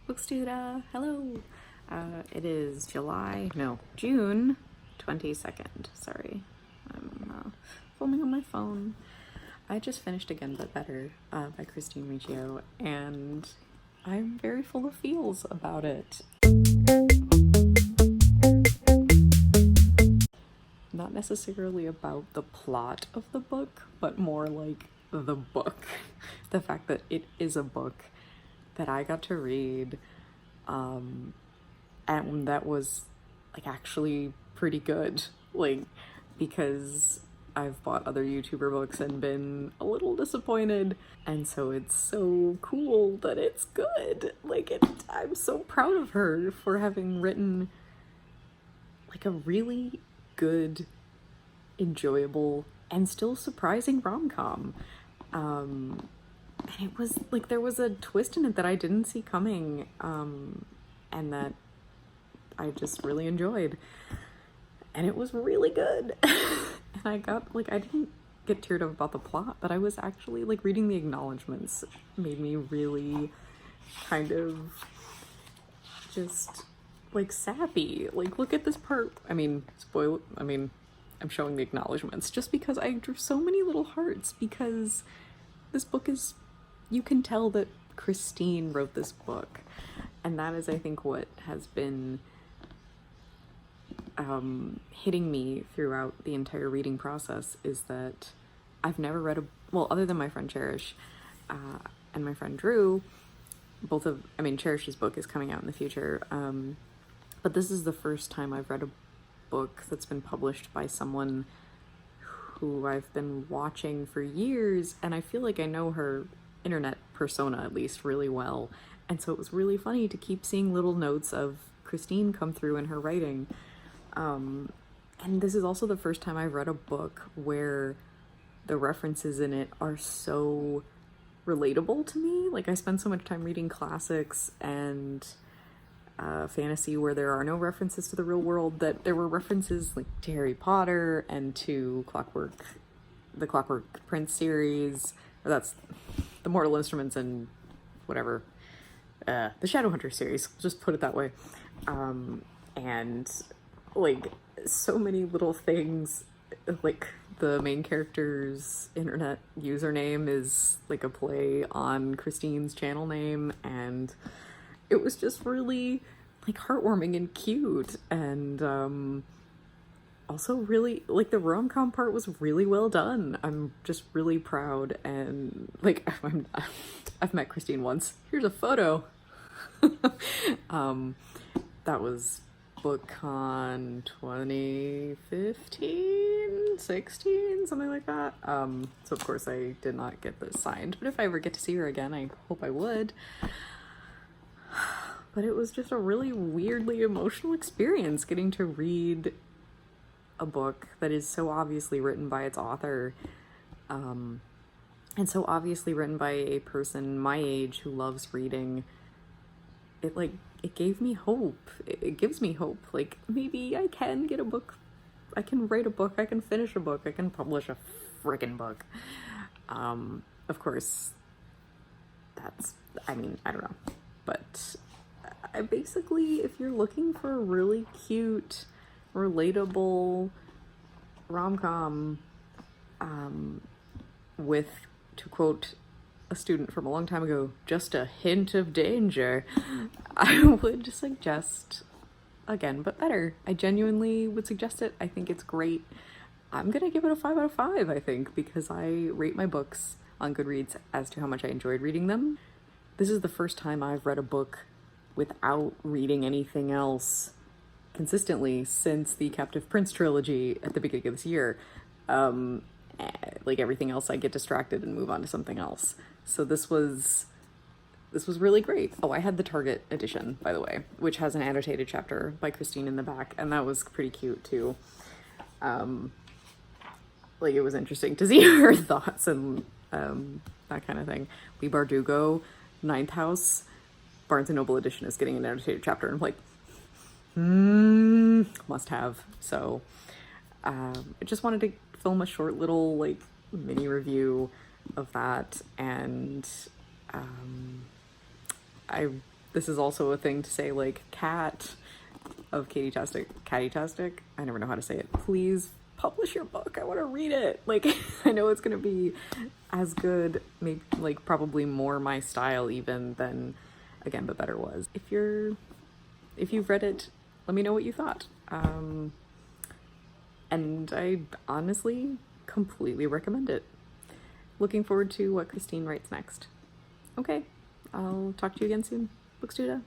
Bookstuda, hello. It is June 22nd. Sorry, I'm filming on my phone. I just finished Again But Better by Christine Riccio, and I'm very full of feels about it. Not necessarily about the plot of the book, but more like the book. The fact that it is a book that I got to read, and that was like actually pretty good, like, because I've bought other YouTuber books and been a little disappointed, and so it's so cool that it's good. I'm so proud of her for having written like a really good, enjoyable, and still surprising rom-com. And it was like there was a twist in it that I didn't see coming, and that I just really enjoyed. And it was really good. And I didn't get teared up about the plot, but I was actually like reading the acknowledgements made me really kind of just like sappy. Like, look at this part. I'm showing the acknowledgements just because I drew so many little hearts, because this book is, you can tell that Christine wrote this book, and that is, I think, what has been hitting me throughout the entire reading process, is that I've never read other than my friend Cherish and my friend Drew, Cherish's book is coming out in the future, but this is the first time I've read a book that's been published by someone who I've been watching for years, and I feel like I know her internet persona at least really well, and so it was really funny to keep seeing little notes of Christine come through in her writing. And this is also the first time I've read a book where the references in it are so relatable to me. Like, I spend so much time reading classics and fantasy where there are no references to the real world, that there were references like to Harry Potter and to the Clockwork Prince series, or that's the Mortal Instruments and whatever, the Shadowhunter series, just put it that way. And like so many little things, like the main character's internet username is like a play on Christine's channel name, and it was just really like heartwarming and cute, and also really like the rom-com part was really well done. I'm just really proud, and like I've met Christine once. Here's a photo. That was BookCon 2015, 16, something like that. So of course I did not get this signed, but if I ever get to see her again, I hope I would. But it was just a really weirdly emotional experience getting to read a book that is so obviously written by its author, and so obviously written by a person my age who loves reading. It gave me hope. It gives me hope. Like, maybe I can get a book. I can write a book. I can finish a book. I can publish a freaking book. Of course, I don't know. But I basically, if you're looking for a really cute, relatable rom-com, with, to quote a student from a long time ago, just a hint of danger, I would suggest Again But Better. I genuinely would suggest it. I think it's great. I'm gonna give it a 5 out of 5, I think, because I rate my books on Goodreads as to how much I enjoyed reading them. This is the first time I've read a book without reading anything else consistently since the Captive Prince trilogy at the beginning of this year. Like everything else, I get distracted and move on to something else. So this was really great. Oh, I had the Target edition, by the way, which has an annotated chapter by Christine in the back, and that was pretty cute too. Like, it was interesting to see her thoughts and that kind of thing. Lee Bardugo, Ninth House, Barnes & Noble edition is getting an annotated chapter, and I'm like, must have. So I just wanted to film a short little like mini review of that, and I this is also a thing to say, like, Cat of Catty-tastic, I never know how to say it, please publish your book, I want to read it. Like, I know it's gonna be as good, maybe, like, probably more my style even than Again But Better was. If you've read it, let me know what you thought. And I honestly completely recommend it. Looking forward to what Christine writes next. Okay, I'll talk to you again soon. Bookstuda.